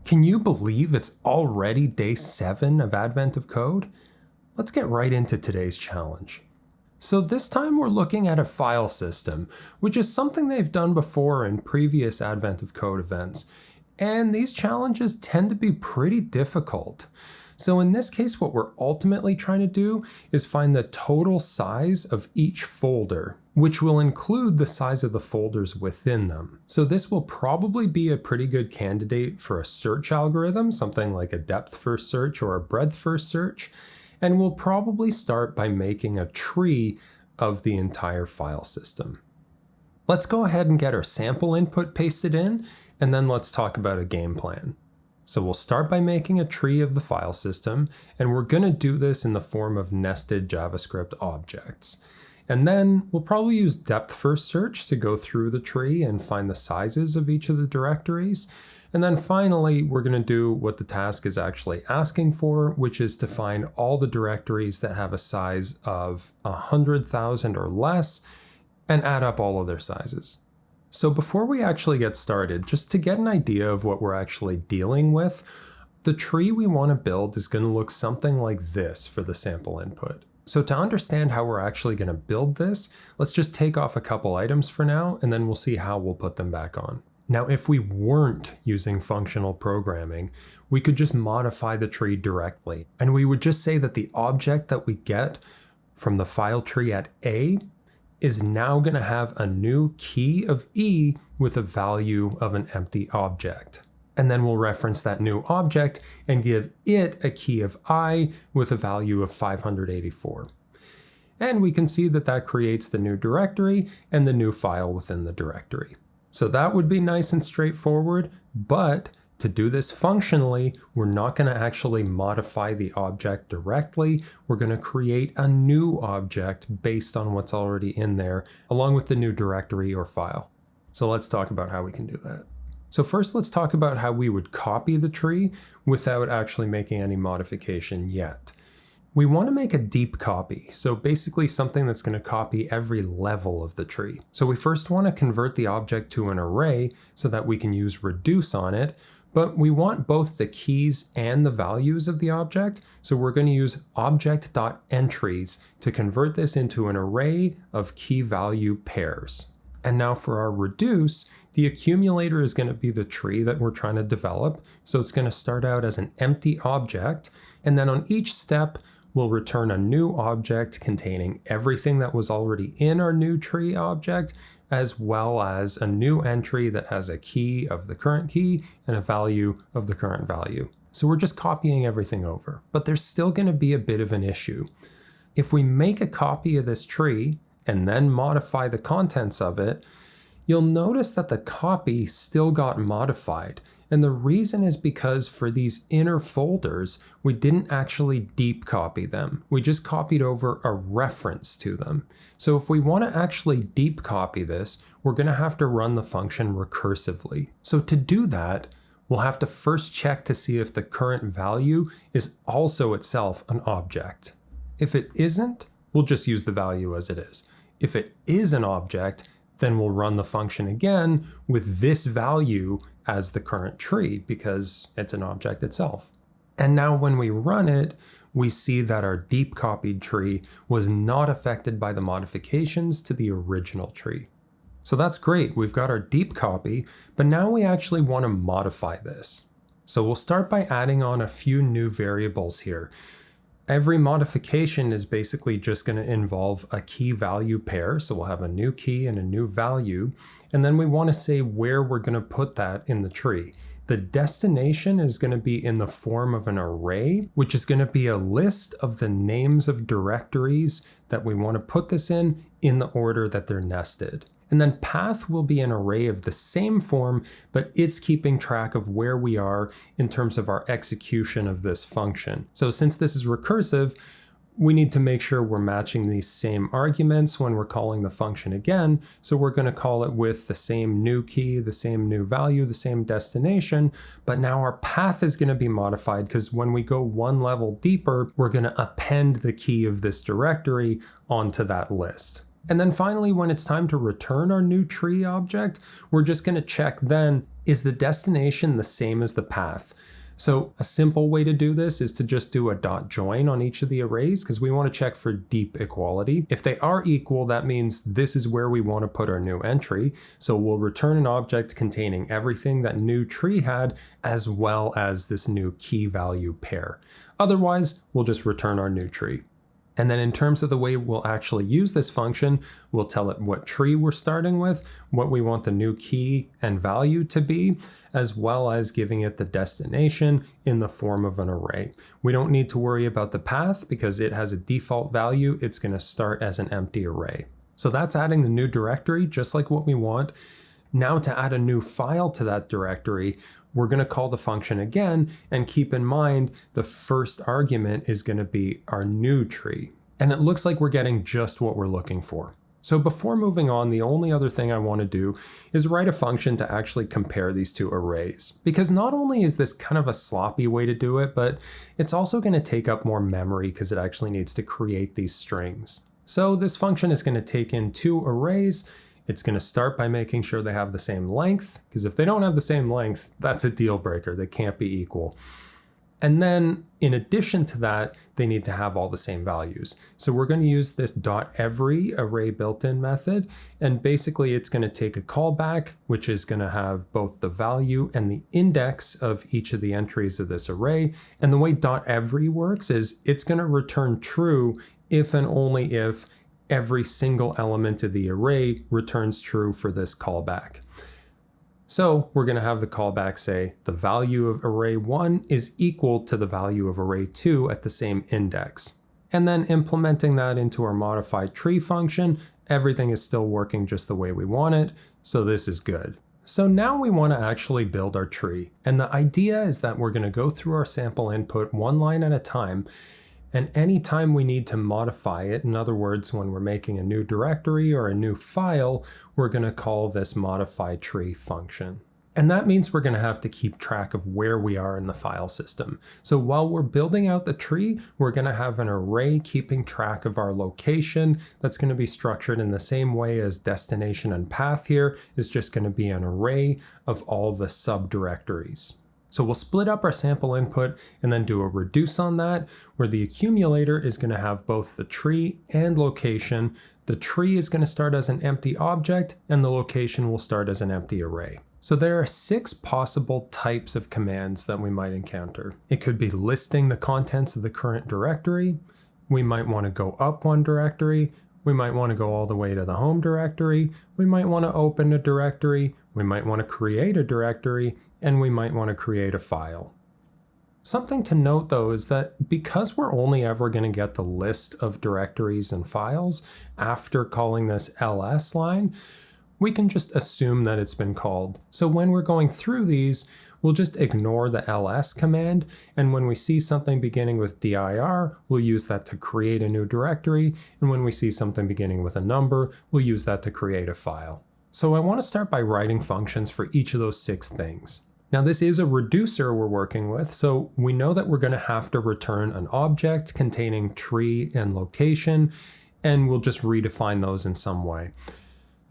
Can you believe it's already day 7 of Advent of Code? Let's get right into today's challenge. So this time we're looking at a file system, which is something they've done before in previous Advent of Code events, and these challenges tend to be pretty difficult. So in this case, what we're ultimately trying to do is find the total size of each folder, which will include the size of the folders within them. So this will probably be a pretty good candidate for a search algorithm, something like a depth-first search or a breadth-first search, and we'll probably start by making a tree of the entire file system. Let's go ahead and get our sample input pasted in, and then let's talk about a game plan. So we'll start by making a tree of the file system, and we're going to do this in the form of nested JavaScript objects. And then we'll probably use depth-first search to go through the tree and find the sizes of each of the directories. And then finally, we're going to do what the task is actually asking for, which is to find all the directories that have a size of 100,000 or less and add up all of their sizes. So before we actually get started, just to get an idea of what we're actually dealing with, the tree we want to build is going to look something like this for the sample input. So to understand how we're actually going to build this, let's just take off a couple items for now, and then we'll see how we'll put them back on. Now, if we weren't using functional programming, we could just modify the tree directly, and we would just say that the object that we get from the file tree at A is now going to have a new key of E with a value of an empty object. And then we'll reference that new object and give it a key of I with a value of 584. And we can see that that creates the new directory and the new file within the directory. So that would be nice and straightforward, but to do this functionally, we're not going to actually modify the object directly. We're going to create a new object based on what's already in there, along with the new directory or file. So let's talk about how we can do that. So first, let's talk about how we would copy the tree without actually making any modification yet. We want to make a deep copy, so basically something that's going to copy every level of the tree. So we first want to convert the object to an array so that we can use reduce on it, but we want both the keys and the values of the object, so we're going to use Object.entries to convert this into an array of key value pairs. And now for our reduce, the accumulator is going to be the tree that we're trying to develop, so it's going to start out as an empty object, and then on each step, we'll return a new object containing everything that was already in our new tree object, as well as a new entry that has a key of the current key and a value of the current value. So we're just copying everything over, but there's still going to be a bit of an issue. If we make a copy of this tree and then modify the contents of it, you'll notice that the copy still got modified. And the reason is because for these inner folders, we didn't actually deep copy them. We just copied over a reference to them. So if we want to actually deep copy this, we're going to have to run the function recursively. So to do that, we'll have to first check to see if the current value is also itself an object. If it isn't, we'll just use the value as it is. If it is an object, then we'll run the function again with this value as the current tree because it's an object itself. And now when we run it, we see that our deep copied tree was not affected by the modifications to the original tree. So that's great, we've got our deep copy, but now we actually want to modify this. So we'll start by adding on a few new variables here. Every modification is basically just going to involve a key value pair. So we'll have a new key and a new value. And then we want to say where we're going to put that in the tree. The destination is going to be in the form of an array, which is going to be a list of the names of directories that we want to put this in the order that they're nested. And then path will be an array of the same form, but it's keeping track of where we are in terms of our execution of this function. So since this is recursive, we need to make sure we're matching these same arguments when we're calling the function again. So we're going to call it with the same new key, the same new value, the same destination, but now our path is going to be modified because when we go one level deeper, we're going to append the key of this directory onto that list. And then finally, when it's time to return our new tree object, we're just going to check then Is the destination the same as the path? So a simple way to do this is to just do a dot join on each of the arrays because we want to check for deep equality. If they are equal, that means this is where we want to put our new entry. So we'll return an object containing everything that new tree had as well as this new key value pair. Otherwise, we'll just return our new tree. And then in terms of the way we'll actually use this function, we'll tell it what tree we're starting with, what we want the new key and value to be, as well as giving it the destination in the form of an array. We don't need to worry about the path because it has a default value. It's going to start as an empty array. So that's adding the new directory, just like what we want. Now to add a new file to that directory, we're going to call the function again, and keep in mind the first argument is going to be our new tree. And it looks like we're getting just what we're looking for. So before moving on, the only other thing I want to do is write a function to actually compare these two arrays. Because not only is this kind of a sloppy way to do it, but it's also going to take up more memory because it actually needs to create these strings. So this function is going to take in two arrays. It's going to start by making sure they have the same length, because if they don't have the same length, that's a deal breaker. They can't be equal. And then in addition to that, they need to have all the same values. So we're going to use this .every array built-in method. And basically it's going to take a callback, which is going to have both the value and the index of each of the entries of this array. And the way .every works is it's going to return true if and only if every single element of the array returns true for this callback. So we're going to have the callback say the value of array 1 is equal to the value of array 2 at the same index. And then implementing that into our modified tree function, everything is still working just the way we want it, so this is good. So now we want to actually build our tree. And the idea is that we're going to go through our sample input one line at a time. And anytime we need to modify it, in other words, when we're making a new directory or a new file, we're going to call this modify tree function. And that means we're going to have to keep track of where we are in the file system. So while we're building out the tree, we're going to have an array keeping track of our location that's going to be structured in the same way as destination and path here is just going to be an array of all the subdirectories. So we'll split up our sample input and then do a reduce on that, where the accumulator is going to have both the tree and location. The tree is going to start as an empty object and the location will start as an empty array. So there are 6 possible types of commands that we might encounter. It could be listing the contents of the current directory. We might want to go up one directory. We might want to go all the way to the home directory. We might want to open a directory. We might want to create a directory, and we might want to create a file. Something to note though is that because we're only ever going to get the list of directories and files after calling this ls line, we can just assume that it's been called. So when we're going through these, we'll just ignore the ls command, and when we see something beginning with dir, we'll use that to create a new directory, and when we see something beginning with a number, we'll use that to create a file. So I want to start by writing functions for each of those 6 things. Now this is a reducer we're working with, so we know that we're going to have to return an object containing tree and location, and we'll just redefine those in some way.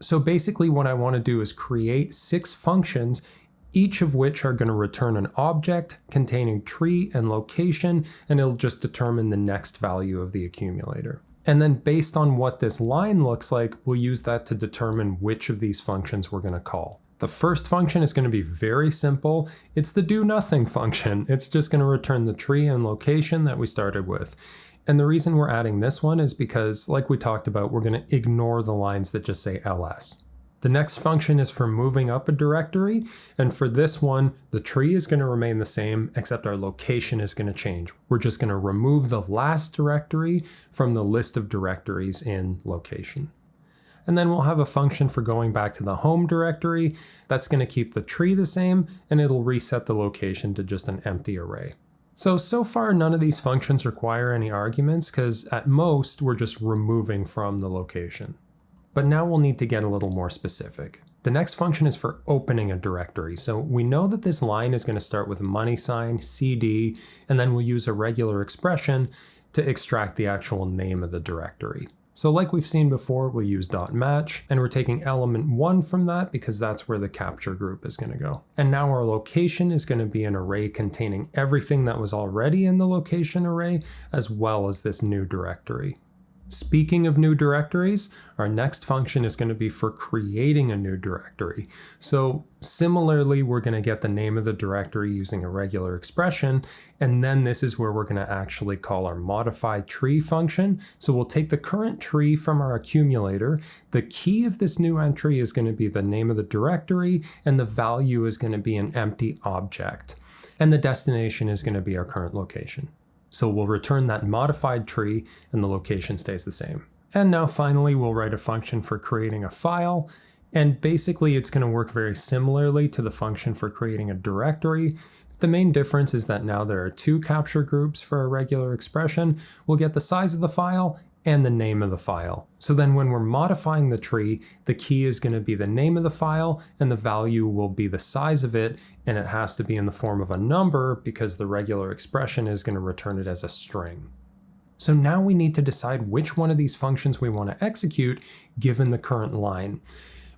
So basically what I want to do is create 6 functions, each of which are going to return an object containing tree and location, and it'll just determine the next value of the accumulator. And then based on what this line looks like, we'll use that to determine which of these functions we're going to call. The first function is going to be very simple. It's the do nothing function. It's just going to return the tree and location that we started with. And the reason we're adding this one is because, like we talked about, we're going to ignore the lines that just say ls. The next function is for moving up a directory, and for this one, the tree is going to remain the same, except our location is going to change. We're just going to remove the last directory from the list of directories in location. And then we'll have a function for going back to the home directory. That's going to keep the tree the same, and it'll reset the location to just an empty array. So far none of these functions require any arguments, because at most we're just removing from the location. But now we'll need to get a little more specific. The next function is for opening a directory. So we know that this line is going to start with money sign, CD, and then we'll use a regular expression to extract the actual name of the directory. So like we've seen before, we'll use .match, and we're taking element 1 from that because that's where the capture group is going to go. And now our location is going to be an array containing everything that was already in the location array, as well as this new directory. Speaking of new directories, our next function is going to be for creating a new directory. So similarly, we're going to get the name of the directory using a regular expression, and then this is where we're going to actually call our modify tree function. So we'll take the current tree from our accumulator. The key of this new entry is going to be the name of the directory, and the value is going to be an empty object. And the destination is going to be our current location. So we'll return that modified tree and the location stays the same. And now finally, we'll write a function for creating a file. And basically it's going to work very similarly to the function for creating a directory. The main difference is that now there are 2 capture groups for a regular expression. We'll get the size of the file and the name of the file. So then when we're modifying the tree, the key is going to be the name of the file and the value will be the size of it, and it has to be in the form of a number because the regular expression is going to return it as a string. So now we need to decide which one of these functions we want to execute given the current line.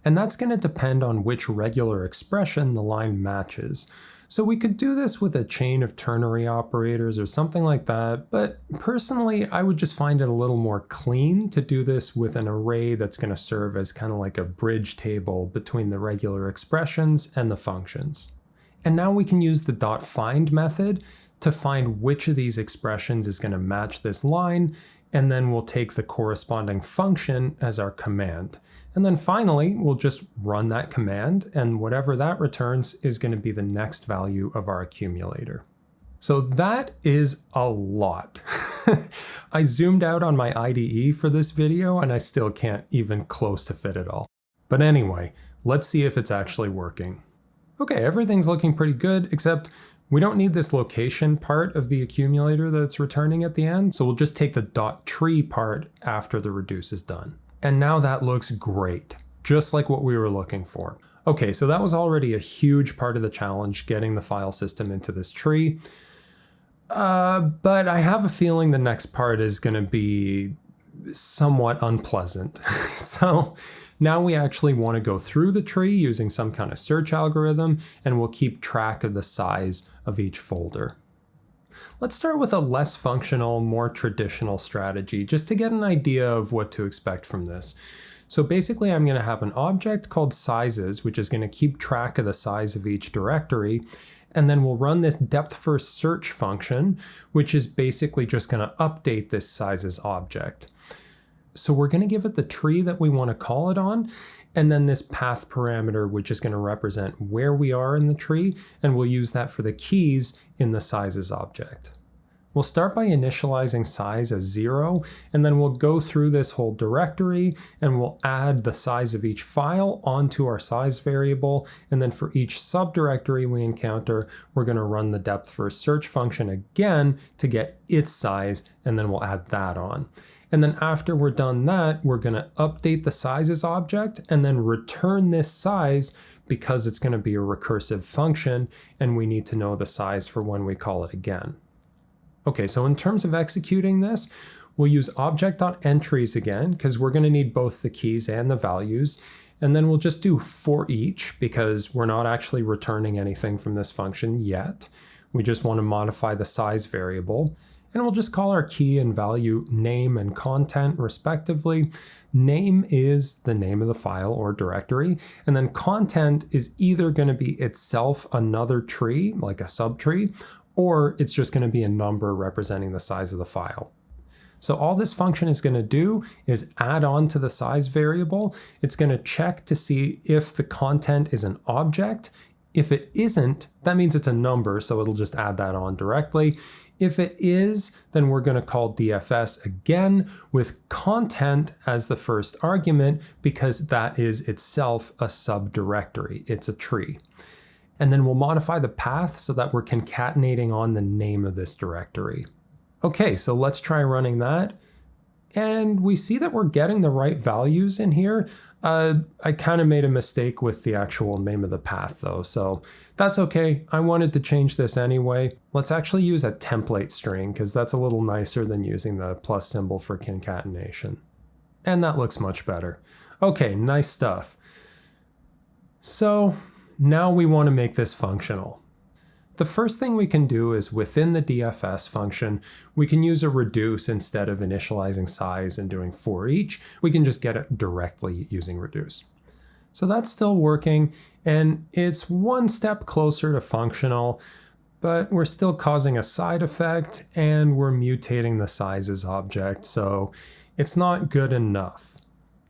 And that's going to depend on which regular expression the line matches. So we could do this with a chain of ternary operators or something like that, but personally I would just find it a little more clean to do this with an array that's going to serve as kind of like a bridge table between the regular expressions and the functions. And now we can use the .find method to find which of these expressions is going to match this line, and then we'll take the corresponding function as our command. And then finally, we'll just run that command, and whatever that returns is going to be the next value of our accumulator. So that is a lot. I zoomed out on my IDE for this video, and I still can't even close to fit it all. But anyway, let's see if it's actually working. Okay, everything's looking pretty good, except we don't need this location part of the accumulator that's returning at the end, so we'll just take the .tree part after the reduce is done. And now that looks great, just like what we were looking for. Okay, so that was already a huge part of the challenge, getting the file system into this tree. But I have a feeling the next part is going to be somewhat unpleasant. So now we actually want to go through the tree using some kind of search algorithm, and we'll keep track of the size of each folder. Let's start with a less functional, more traditional strategy, just to get an idea of what to expect from this. So basically I'm going to have an object called sizes, which is going to keep track of the size of each directory. And then we'll run this depth first search function, which is basically just going to update this sizes object. So we're going to give it the tree that we want to call it on, and then this path parameter, which is going to represent where we are in the tree, and we'll use that for the keys in the sizes object. We'll start by initializing size as 0, and then we'll go through this whole directory, and we'll add the size of each file onto our size variable, and then for each subdirectory we encounter, we're going to run the depth first search function again to get its size, and then we'll add that on. And then after we're done that, we're going to update the sizes object and then return this size because it's going to be a recursive function and we need to know the size for when we call it again. Okay, so in terms of executing this, we'll use Object.entries again because we're going to need both the keys and the values. And then we'll just do for each because we're not actually returning anything from this function yet. We just want to modify the size variable. And we'll just call our key and value name and content respectively. Name is the name of the file or directory, and then content is either going to be itself another tree, like a subtree, or it's just going to be a number representing the size of the file. So all this function is going to do is add on to the size variable. It's going to check to see if the content is an object. If it isn't, that means it's a number, so it'll just add that on directly. If it is, then we're going to call DFS again with content as the first argument because that is itself a subdirectory. It's a tree. And then we'll modify the path so that we're concatenating on the name of this directory. Okay, so let's try running that. And we see that we're getting the right values in here. I kind of made a mistake with the actual name of the path though, so that's okay. I wanted to change this anyway. Let's actually use a template string because that's a little nicer than using the plus symbol for concatenation. And that looks much better. Okay, nice stuff. So now we want to make this functional. The first thing we can do is within the DFS function, we can use a reduce instead of initializing size and doing for each. We can just get it directly using reduce. So that's still working, and it's one step closer to functional, but we're still causing a side effect and we're mutating the sizes object, so it's not good enough.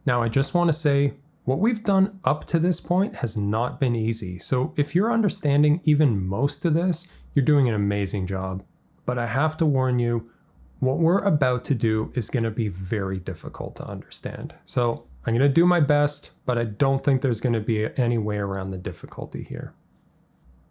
Now I just want to say, what we've done up to this point has not been easy, so if you're understanding even most of this, you're doing an amazing job. But I have to warn you, what we're about to do is going to be very difficult to understand. So I'm going to do my best, but I don't think there's going to be any way around the difficulty here.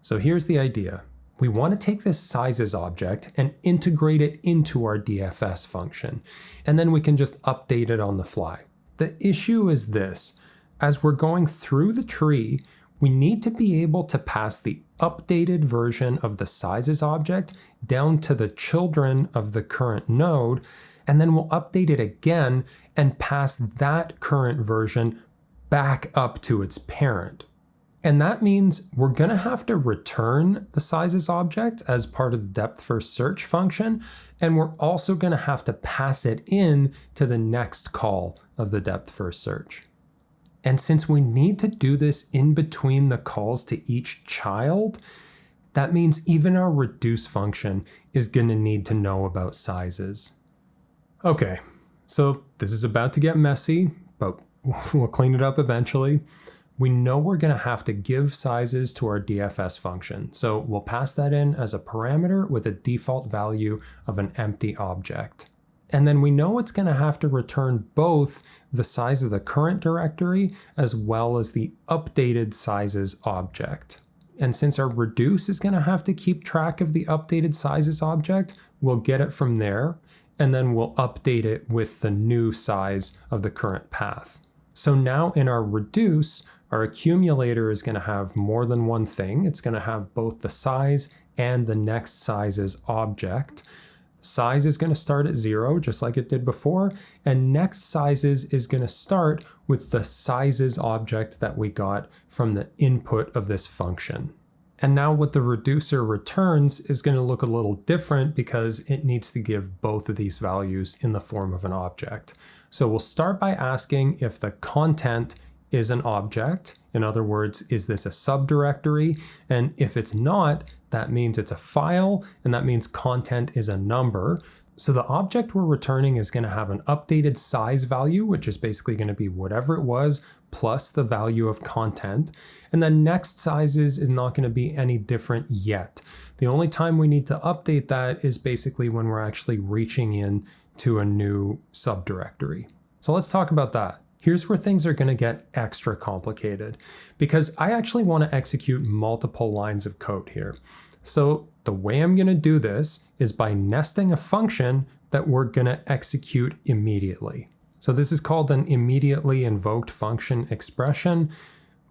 So here's the idea. We want to take this sizes object and integrate it into our DFS function, and then we can just update it on the fly. The issue is this. As we're going through the tree, we need to be able to pass the updated version of the sizes object down to the children of the current node, and then we'll update it again and pass that current version back up to its parent. And that means we're going to have to return the sizes object as part of the depth first search function, and we're also going to have to pass it in to the next call of the depth first search. And since we need to do this in between the calls to each child, that means even our reduce function is going to need to know about sizes. Okay, so this is about to get messy, but we'll clean it up eventually. We know we're going to have to give sizes to our DFS function, so we'll pass that in as a parameter with a default value of an empty object. And then we know it's going to have to return both the size of the current directory as well as the updated sizes object. And since our reduce is going to have to keep track of the updated sizes object, we'll get it from there, and then we'll update it with the new size of the current path. So now in our reduce, our accumulator is going to have more than one thing. It's going to have both the size and the next sizes object. Size is going to start at 0, just like it did before, and next sizes is going to start with the sizes object that we got from the input of this function. And now what the reducer returns is going to look a little different because it needs to give both of these values in the form of an object. So we'll start by asking if the content is an object. In other words, is this a subdirectory? And if it's not, that means it's a file, and that means content is a number. So the object we're returning is going to have an updated size value, which is basically going to be whatever it was plus the value of content. And then next sizes is not going to be any different yet. The only time we need to update that is basically when we're actually reaching in to a new subdirectory. So let's talk about that. Here's where things are going to get extra complicated because I actually want to execute multiple lines of code here. So the way I'm going to do this is by nesting a function that we're going to execute immediately. So this is called an immediately invoked function expression.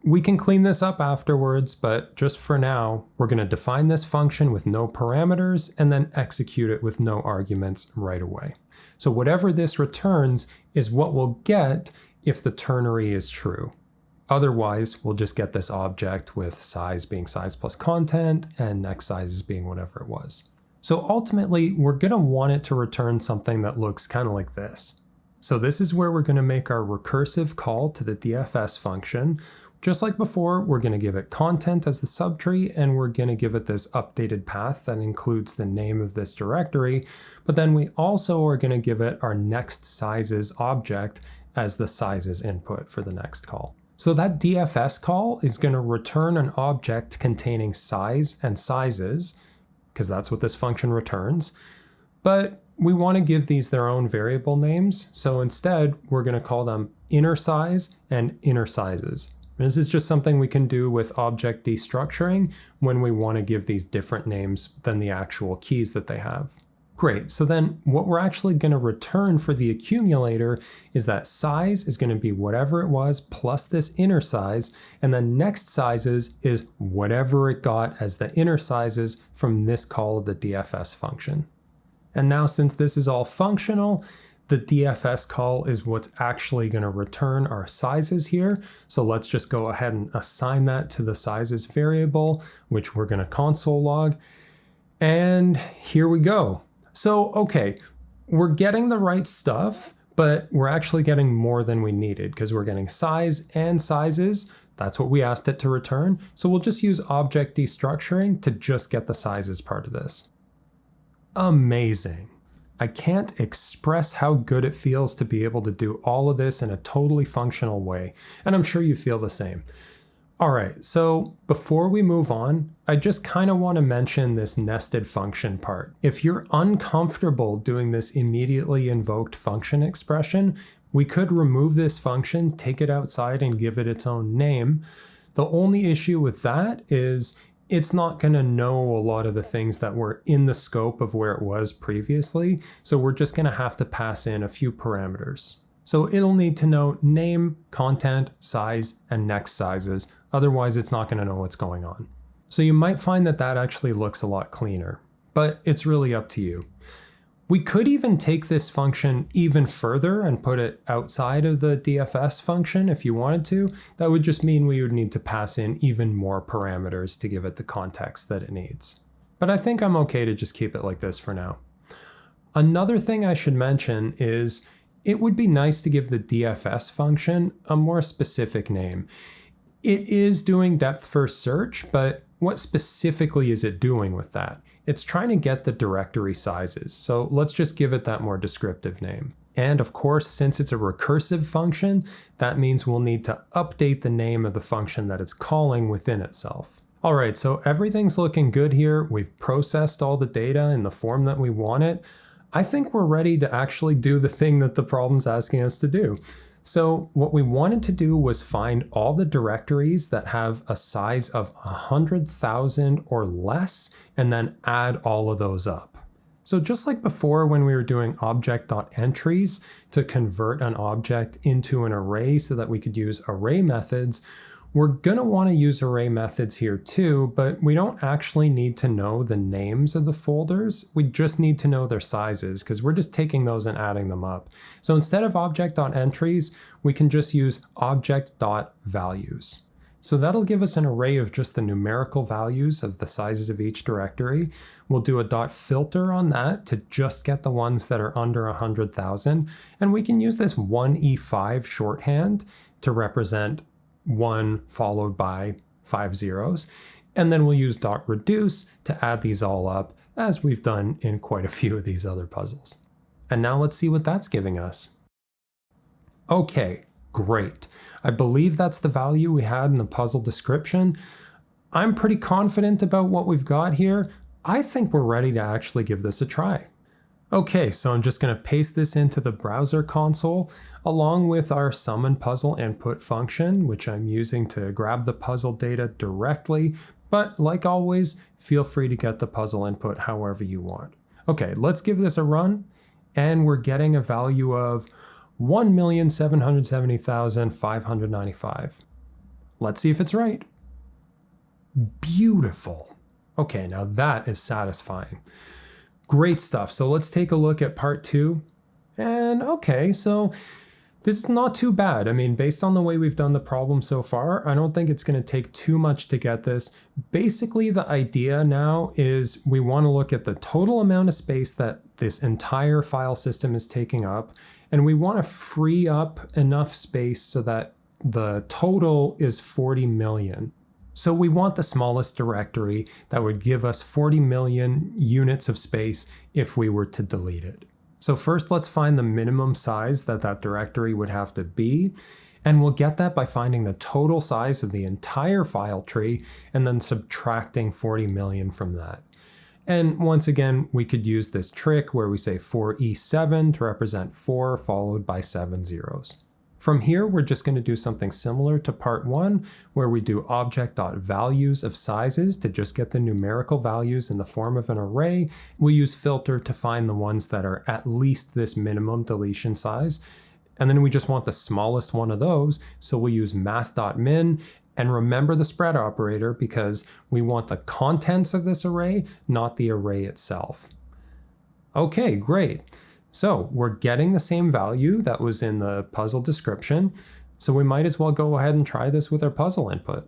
We can clean this up afterwards, but just for now, we're going to define this function with no parameters and then execute it with no arguments right away. So whatever this returns is what we'll get if the ternary is true. Otherwise, we'll just get this object with size being size plus content and next sizes being whatever it was. So ultimately, we're going to want it to return something that looks kind of like this. So this is where we're going to make our recursive call to the DFS function. Just like before, we're going to give it content as the subtree, and we're going to give it this updated path that includes the name of this directory. But then we also are going to give it our next sizes object as the sizes input for the next call. So that DFS call is going to return an object containing size and sizes, because that's what this function returns. But we want to give these their own variable names. So instead, we're going to call them inner size and inner sizes. This is just something we can do with object destructuring when we want to give these different names than the actual keys that they have. Great, so then what we're actually going to return for the accumulator is that size is going to be whatever it was plus this inner size, and then next sizes is whatever it got as the inner sizes from this call of the DFS function. And now since this is all functional, The DFS call is what's actually going to return our sizes here. So let's just go ahead and assign that to the sizes variable, which we're going to console log. And here we go. So, okay, we're getting the right stuff, but we're actually getting more than we needed because we're getting size and sizes. That's what we asked it to return. So we'll just use object destructuring to just get the sizes part of this. Amazing. I can't express how good it feels to be able to do all of this in a totally functional way, and I'm sure you feel the same. All right, so before we move on, I just kind of want to mention this nested function part. If you're uncomfortable doing this immediately invoked function expression, we could remove this function, take it outside, and give it its own name. The only issue with that is it's not going to know a lot of the things that were in the scope of where it was previously, so we're just going to have to pass in a few parameters. So it'll need to know name, content, size, and next sizes, otherwise it's not going to know what's going on. So you might find that that actually looks a lot cleaner, but it's really up to you. We could even take this function even further and put it outside of the DFS function if you wanted to. That would just mean we would need to pass in even more parameters to give it the context that it needs. But I think I'm okay to just keep it like this for now. Another thing I should mention is it would be nice to give the DFS function a more specific name. It is doing depth first search, but what specifically is it doing with that? It's trying to get the directory sizes, so let's just give it that more descriptive name. And of course, since it's a recursive function, that means we'll need to update the name of the function that it's calling within itself. All right, so everything's looking good here. We've processed all the data in the form that we want it. I think we're ready to actually do the thing that the problem's asking us to do. So what we wanted to do was find all the directories that have a size of 100,000 or less, and then add all of those up. So just like before when we were doing Object.entries to convert an object into an array so that we could use array methods, we're going to want to use array methods here too, but we don't actually need to know the names of the folders. We just need to know their sizes because we're just taking those and adding them up. So instead of Object.entries, we can just use Object.values. So that'll give us an array of just the numerical values of the sizes of each directory. We'll do a dot filter on that to just get the ones that are under 100,000. And we can use this 1E5 shorthand to represent 1 followed by 5 zeros. And then we'll use dot reduce to add these all up, as we've done in quite a few of these other puzzles. And now let's see what that's giving us. Okay, great. I believe that's the value we had in the puzzle description. I'm pretty confident about what we've got here. I think we're ready to actually give this a try. Okay, so I'm just going to paste this into the browser console along with our summon puzzle input function, which I'm using to grab the puzzle data directly. But like always, feel free to get the puzzle input however you want. Okay, let's give this a run. And we're getting a value of 1,770,595. Let's see if it's right. Beautiful. Okay, now that is satisfying. Great stuff. So let's take a look at part 2. And okay, so this is not too bad. I mean, based on the way we've done the problem so far, I don't think it's going to take too much to get this. Basically, the idea now is we want to look at the total amount of space that this entire file system is taking up, and we want to free up enough space so that the total is 40 million. So we want the smallest directory that would give us 40 million units of space if we were to delete it. So first let's find the minimum size that that directory would have to be, and we'll get that by finding the total size of the entire file tree and then subtracting 40 million from that. And once again, we could use this trick where we say 4E7 to represent 4 followed by 7 zeros. From here, we're just going to do something similar to part 1, where we do Object.values of sizes to just get the numerical values in the form of an array. We'll use filter to find the ones that are at least this minimum deletion size. And then we just want the smallest one of those, so we'll use math.min. And remember the spread operator because we want the contents of this array, not the array itself. Okay, great. So we're getting the same value that was in the puzzle description, so we might as well go ahead and try this with our puzzle input.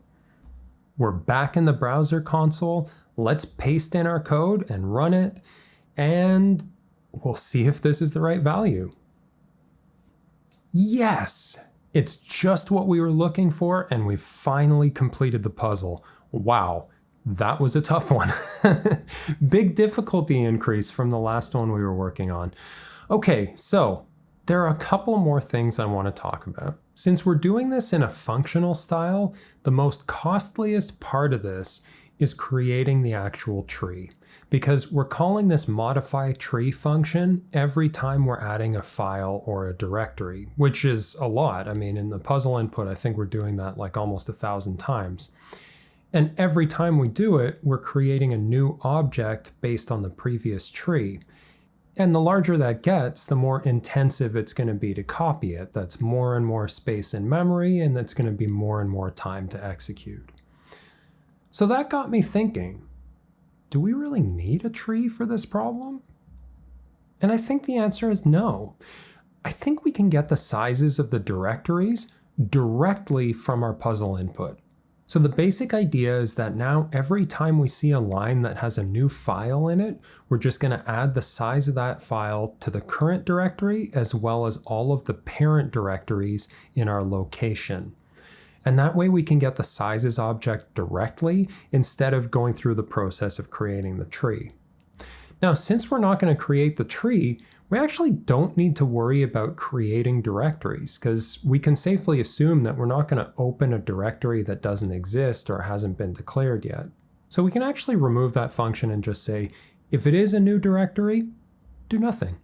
We're back in the browser console. Let's paste in our code and run it, and we'll see if this is the right value. Yes, it's just what we were looking for, and we finally completed the puzzle. Wow, that was a tough one. Big difficulty increase from the last one we were working on. Okay, so there are a couple more things I want to talk about. Since we're doing this in a functional style, the most costliest part of this is creating the actual tree, because we're calling this modify tree function every time we're adding a file or a directory, which is a lot. I mean, in the puzzle input, I think we're doing that like almost 1,000 times. And every time we do it, we're creating a new object based on the previous tree. And the larger that gets, the more intensive it's going to be to copy it. That's more and more space in memory, and that's going to be more and more time to execute. So that got me thinking, do we really need a tree for this problem? And I think the answer is no. I think we can get the sizes of the directories directly from our puzzle input. So the basic idea is that now every time we see a line that has a new file in it, we're just going to add the size of that file to the current directory as well as all of the parent directories in our location. And that way we can get the sizes object directly instead of going through the process of creating the tree. Now, since we're not going to create the tree, we actually don't need to worry about creating directories, because we can safely assume that we're not going to open a directory that doesn't exist or hasn't been declared yet. So we can actually remove that function and just say, if it is a new directory, do nothing.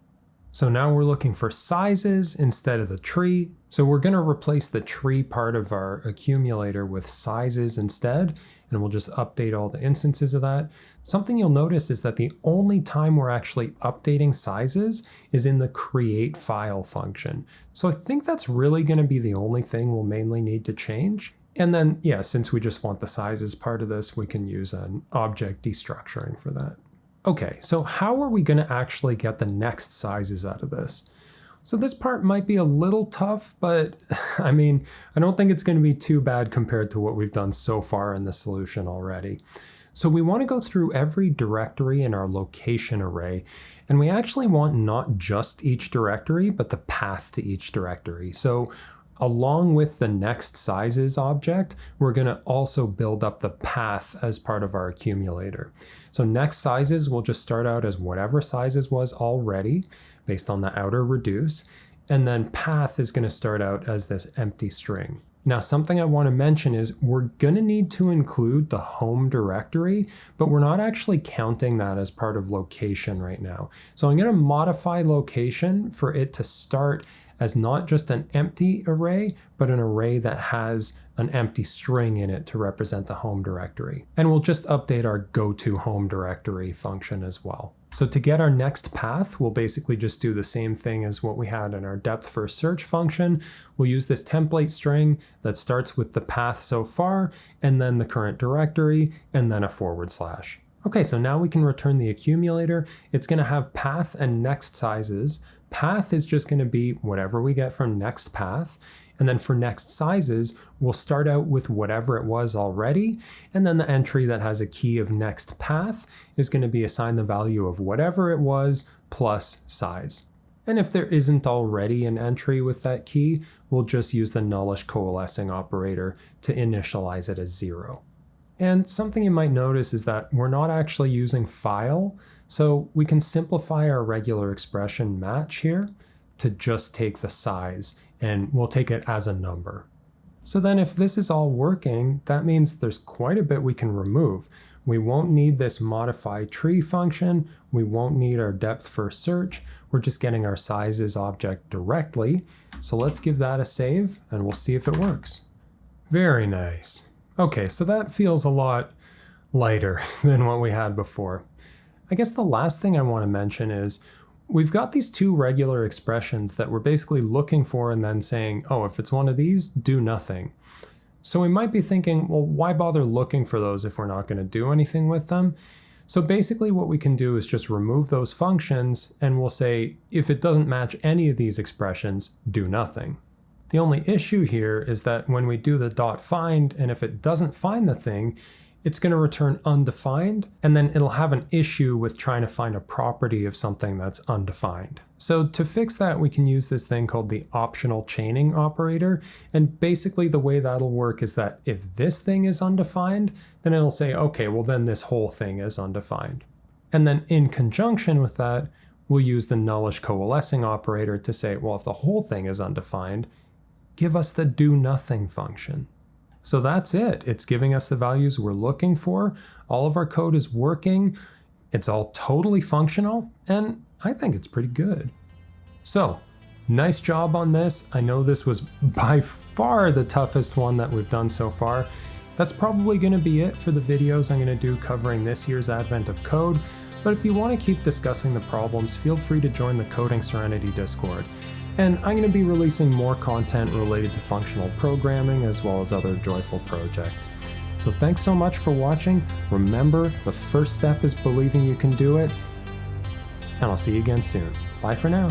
So now we're looking for sizes instead of the tree. So we're going to replace the tree part of our accumulator with sizes instead, and we'll just update all the instances of that. Something you'll notice is that the only time we're actually updating sizes is in the create file function. So I think that's really going to be the only thing we'll mainly need to change. And then, yeah, since we just want the sizes part of this, we can use an object destructuring for that. Okay, so how are we going to actually get the next sizes out of this? So this part might be a little tough, but I mean, I don't think it's going to be too bad compared to what we've done so far in the solution already. So we want to go through every directory in our location array, and we actually want not just each directory, but the path to each directory. So along with the next sizes object, we're going to also build up the path as part of our accumulator. So next sizes will just start out as whatever sizes was already based on the outer reduce. And then path is going to start out as this empty string. Now, something I want to mention is we're going to need to include the home directory, but we're not actually counting that as part of location right now. So I'm going to modify location for it to start as not just an empty array, but an array that has an empty string in it to represent the home directory. And we'll just update our go to home directory function as well. So to get our next path, we'll basically just do the same thing as what we had in our depth first search function. We'll use this template string that starts with the path so far, and then the current directory, and then a /. Okay, so now we can return the accumulator. It's going to have path and next sizes. Path is just going to be whatever we get from next path. And then for next sizes, we'll start out with whatever it was already. And then the entry that has a key of next path is going to be assigned the value of whatever it was plus size. And if there isn't already an entry with that key, we'll just use the nullish coalescing operator to initialize it as 0. And something you might notice is that we're not actually using file, so we can simplify our regular expression match here to just take the size, and we'll take it as a number. So then if this is all working, that means there's quite a bit we can remove. We won't need this modify tree function, we won't need our depth first search, we're just getting our sizes object directly. So let's give that a save, and we'll see if it works. Very nice. Okay, so that feels a lot lighter than what we had before. I guess the last thing I want to mention is we've got these two regular expressions that we're basically looking for and then saying, oh, if it's one of these, do nothing. So we might be thinking, well, why bother looking for those if we're not going to do anything with them? So basically what we can do is just remove those functions, and we'll say, if it doesn't match any of these expressions, do nothing. The only issue here is that when we do the .find, and if it doesn't find the thing, it's going to return undefined, and then it'll have an issue with trying to find a property of something that's undefined. So to fix that, we can use this thing called the optional chaining operator, and basically the way that'll work is that if this thing is undefined, then it'll say, okay, well then this whole thing is undefined. And then in conjunction with that, we'll use the nullish coalescing operator to say, well, if the whole thing is undefined, give us the do nothing function. So that's it. It's giving us the values we're looking for. All of our code is working. It's all totally functional, and I think it's pretty good. So, nice job on this. I know this was by far the toughest one that we've done so far. That's probably going to be it for the videos I'm going to do covering this year's Advent of Code. But if you want to keep discussing the problems, feel free to join the Coding Serenity Discord. And I'm going to be releasing more content related to functional programming as well as other joyful projects. So thanks so much for watching. Remember, the first step is believing you can do it. And I'll see you again soon. Bye for now.